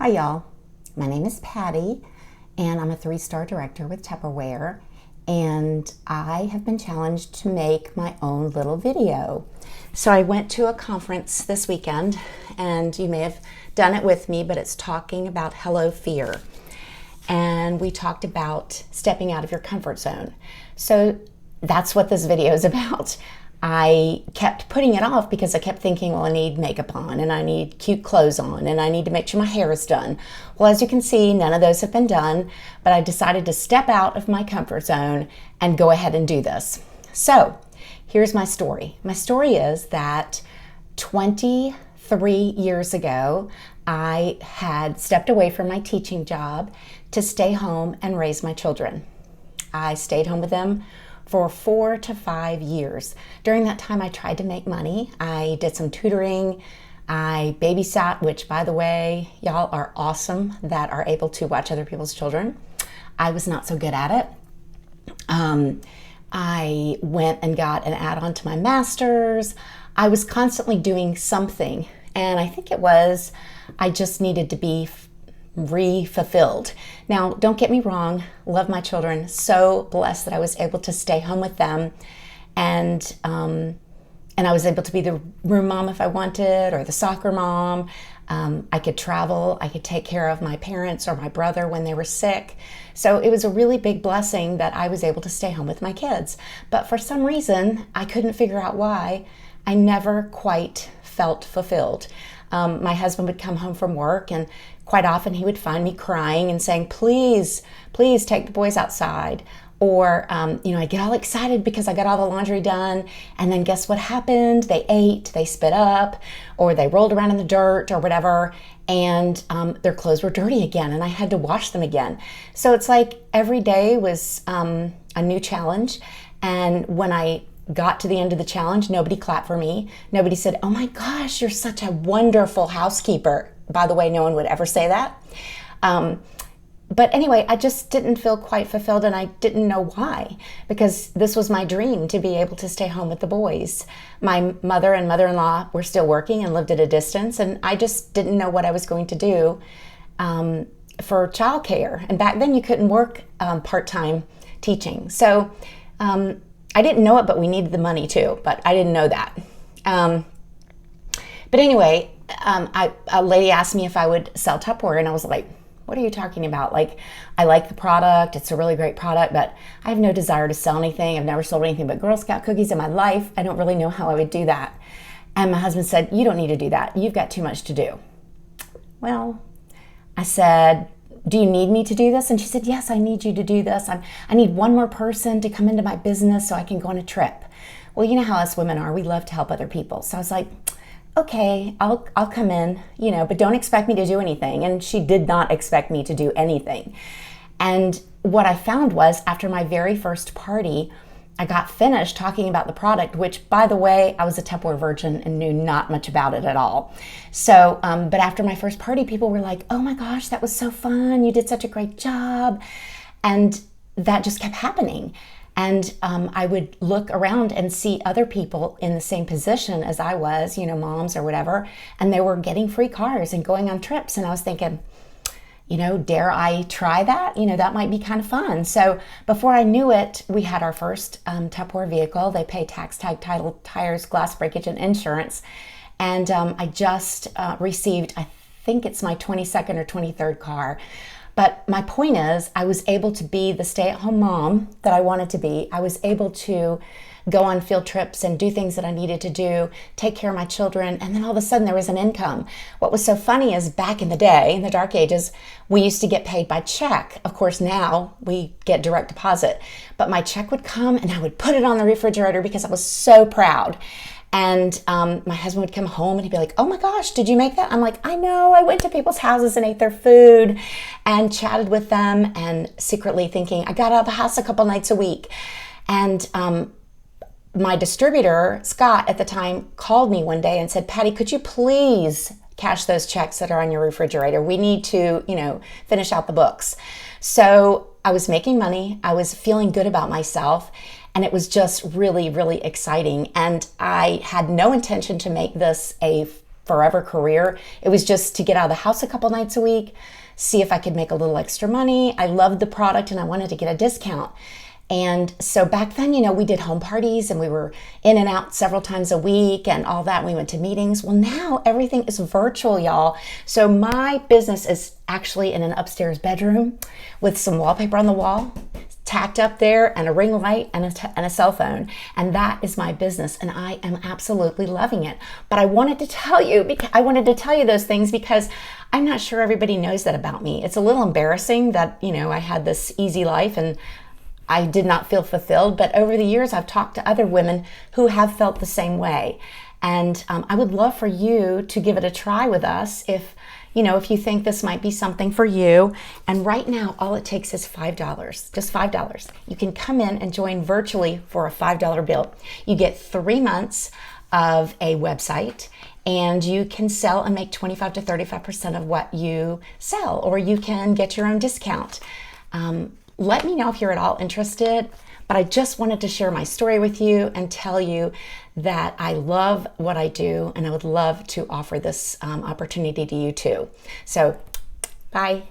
Hi y'all, my name is Patty and I'm a 3-star director with Tupperware, and I have been challenged to make my own little video. So I went to a conference this weekend, and you may have done it with me, but it's talking about Hello Fear. And we talked about stepping out of your comfort zone. So that's what this video is about. I kept putting it off because I kept thinking, well, I need makeup on and I need cute clothes on and I need to make sure my hair is done. Well, as you can see, none of those have been done, but I decided to step out of my comfort zone and go ahead and do this. So here's my story. My story is that 23 years ago, I had stepped away from my teaching job to stay home and raise my children. I stayed home with them for 4 to 5 years. During that time, I tried to make money. I did some tutoring. I babysat, which, by the way, y'all are awesome that are able to watch other people's children. I was not so good at it. I went and got an add-on to my master's. I was constantly doing something, and I think it was I just needed to be re-fulfilled. Now, don't get me wrong, love my children, so blessed that I was able to stay home with them, and I was able to be the room mom if I wanted, or the soccer mom. I could travel, I could take care of my parents or my brother when they were sick. So it was a really big blessing that I was able to stay home with my kids. But for some reason, I couldn't figure out why, I never quite felt fulfilled. My husband would come home from work, and quite often he would find me crying and saying, please, please take the boys outside. Or, I get all excited because I got all the laundry done, and then guess what happened? They ate, they spit up, or they rolled around in the dirt or whatever, and their clothes were dirty again, and I had to wash them again. So it's like every day was a new challenge, and when I got to the end of the challenge, nobody clapped for me. Nobody said, oh my gosh, you're such a wonderful housekeeper. By the way, no one would ever say that. But anyway, I just didn't feel quite fulfilled, and I didn't know why, because this was my dream, to be able to stay home with the boys. My mother and mother-in-law were still working and lived at a distance, and I just didn't know what I was going to do for childcare. And back then you couldn't work part-time teaching. So I didn't know it, but we needed the money too, but I didn't know that. But anyway, a lady asked me if I would sell Tupperware, and I was like, what are you talking about? Like, I like the product. It's a really great product, but I have no desire to sell anything. I've never sold anything but Girl Scout cookies in my life. I don't really know how I would do that. And my husband said, you don't need to do that. You've got too much to do. Well, I said, do you need me to do this? And she said, yes, I need you to do this. I need one more person to come into my business so I can go on a trip. Well, you know how us women are. We love to help other people. So I was like, okay, I'll come in, but don't expect me to do anything. And she did not expect me to do anything. And what I found was, after my very first party, I got finished talking about the product, which, by the way, I was a Tupperware virgin and knew not much about it at all. So, but after my first party, people were like, oh my gosh, that was so fun. You did such a great job. And that just kept happening. And I would look around and see other people in the same position as I was, moms or whatever, and they were getting free cars and going on trips. And I was thinking, dare I try that? That might be kind of fun. So before I knew it, we had our first Tupperware vehicle. They pay tax, tag, title, tires, glass breakage, and insurance. And I just received, I think it's my 22nd or 23rd car. But my point is, I was able to be the stay-at-home mom that I wanted to be. I was able to go on field trips and do things that I needed to do, take care of my children, and then all of a sudden there was an income. What was so funny is, back in the day, in the dark ages, we used to get paid by check. Of course, now we get direct deposit. But my check would come and I would put it on the refrigerator because I was so proud. And my husband would come home and he'd be like, oh my gosh, did you make that? I'm like, I know, I went to people's houses and ate their food and chatted with them, and secretly thinking, I got out of the house a couple nights a week. And my distributor, Scott, at the time, called me one day and said, Patty, could you please cash those checks that are on your refrigerator? We need to, finish out the books. So I was making money. I was feeling good about myself. And it was just really, really exciting. And I had no intention to make this a forever career. It was just to get out of the house a couple nights a week, see if I could make a little extra money. I loved the product and I wanted to get a discount. And so back then, we did home parties and we were in and out several times a week and all that. We went to meetings. Well, now everything is virtual, y'all. So my business is actually in an upstairs bedroom with some wallpaper on the wall, tacked up there, and a ring light and a cell phone. And that is my business. And I am absolutely loving it. But I wanted to tell you those things because I'm not sure everybody knows that about me. It's a little embarrassing that, I had this easy life and I did not feel fulfilled, but over the years I've talked to other women who have felt the same way. And I would love for you to give it a try with us if you think this might be something for you. And right now, all it takes is $5, just $5. You can come in and join virtually for a $5 bill. You get 3 months of a website, and you can sell and make 25 to 35% of what you sell, or you can get your own discount. Let me know if you're at all interested, but I just wanted to share my story with you and tell you that I love what I do and I would love to offer this opportunity to you too. So, bye.